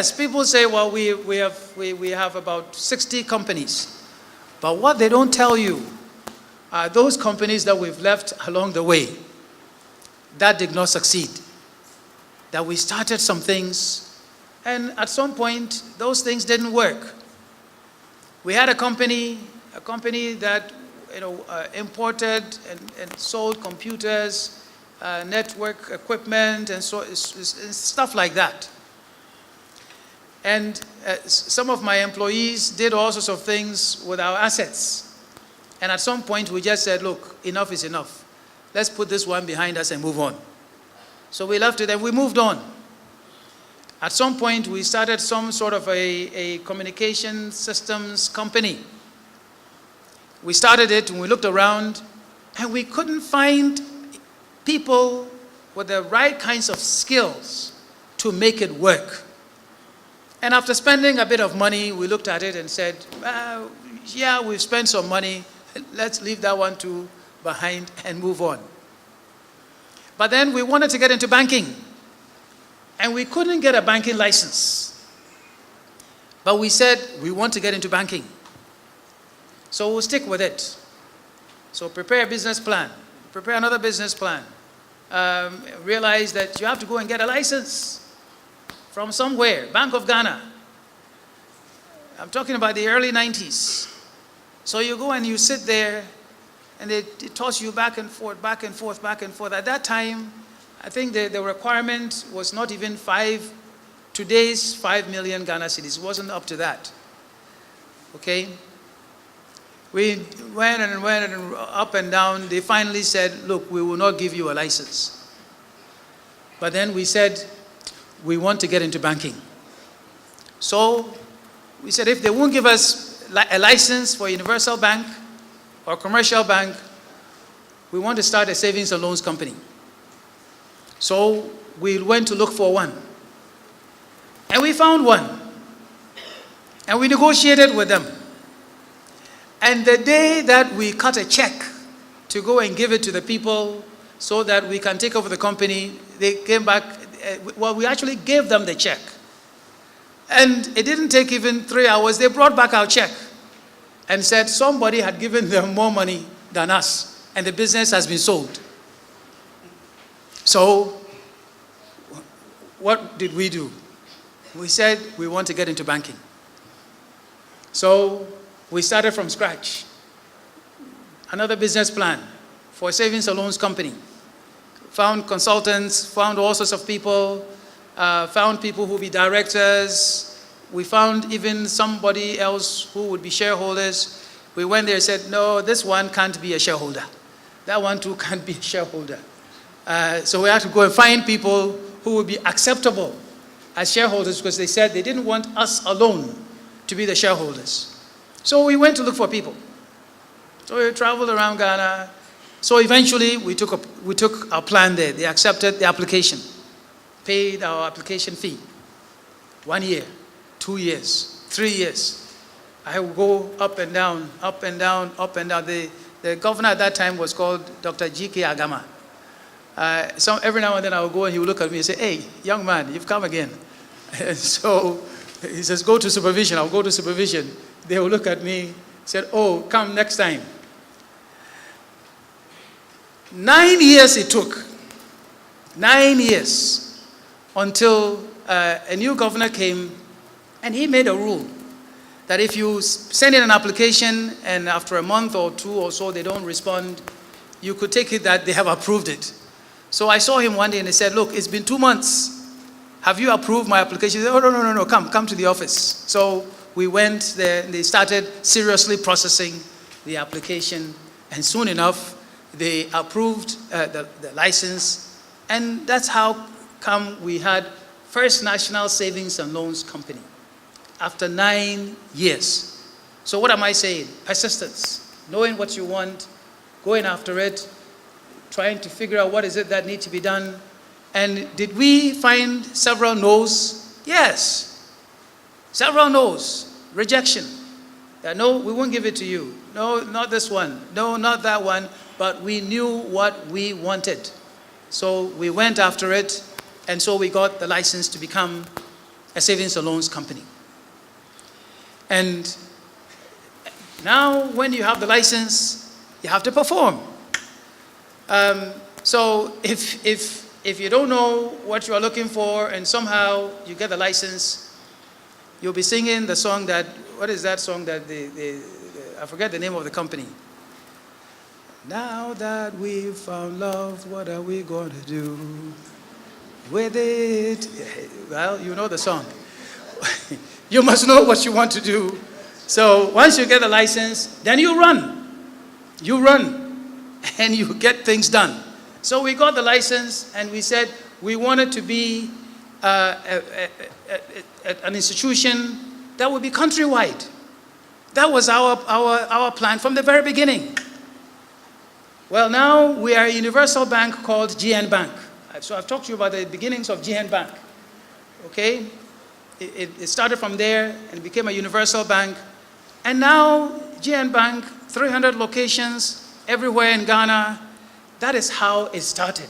Yes, people say, well, we have about 60 companies. But what they don't tell you are those companies that we've left along the way that did not succeed. That we started some things, and at some point, those things didn't work. We had a company that imported and sold computers, network equipment, and stuff like that. And some of my employees did all sorts of things with our assets. And at some point, we just said, look, enough is enough. Let's put this one behind us and move on. So we left it and we moved on. At some point, we started some sort of a communication systems company. We started it and we looked around and we couldn't find people with the right kinds of skills to make it work. And after spending a bit of money, we looked at it and said, yeah, we've spent some money. Let's leave that one too behind and move on. But then we wanted to get into banking. And we couldn't get a banking license. But we said, we want to get into banking. So we'll stick with it. So prepare a business plan. Prepare another business plan. Realize that you have to go and get a license from somewhere. Bank of Ghana. I'm talking about the early 90s. So you go and you sit there and they toss you back and forth, back and forth, back and forth. At that time, I think the requirement was not even today's 5 million Ghana cedis. It wasn't up to that. Okay? We went and up and down. They finally said, look, we will not give you a license. But then we said, we want to get into banking. So we said, if they won't give us a license for a universal bank or commercial bank, we want to start a savings and loans company. So we went to look for one. And we found one. And we negotiated with them. And the day that we cut a check to go and give it to the people so that we can take over the company, they came back. Well, we actually gave them the check. And it didn't take even 3 hours. They brought back our check and said somebody had given them more money than us. And the business has been sold. So, what did we do? We said we want to get into banking. So, we started from scratch. Another business plan for a savings and loans company. Found consultants, found all sorts of people, found people who would be directors. We found even somebody else who would be shareholders. We went there and said, no, this one can't be a shareholder. That one too can't be a shareholder. So we had to go and find people who would be acceptable as shareholders because they said they didn't want us alone to be the shareholders. So we went to look for people. So we traveled around Ghana. So eventually we took our plan there. They accepted the application, paid our application fee. 1 year, 2 years, 3 years. I would go up and down, up and down, up and down. The governor at that time was called Dr. G.K. Agama. So every now and then I would go and he would look at me and say, hey, young man, you've come again. And so he says, go to supervision. I'll go to supervision. They will look at me, said, oh, come next time. 9 years it took. 9 years until a new governor came and he made a rule that if you send in an application and after a month or two or so they don't respond, you could take it that they have approved it. So I saw him one day and he said, look, it's been 2 months. Have you approved my application? He said, oh, no, come to the office. So we went there and they started seriously processing the application. And soon enough, they approved the license. And that's how come we had First National Savings and Loans Company after 9 years. So what am I saying? Persistence. Knowing what you want, going after it, trying to figure out what is it that needs to be done. And did we find several no's? Yes. Several no's. Rejection. That no, we won't give it to you. No, not this one. No, not that one. But we knew what we wanted. So we went after it. And so we got the license to become a savings and loans company. And now when you have the license, you have to perform. So if you don't know what you are looking for and somehow you get the license, you'll be singing the song that, what is that song that I forget the name of the company. Now that we've found love, what are we going to do with it? Well, you know the song. You must know what you want to do. So once you get the license, then you run. You run and you get things done. So we got the license and we said we wanted to be an institution that would be countrywide. That was our plan from the very beginning. Well, now we are a universal bank called GN Bank. So I've talked to you about the beginnings of GN Bank. Okay? It started from there and became a universal bank. And now GN Bank, 300 locations everywhere in Ghana. That is how it started.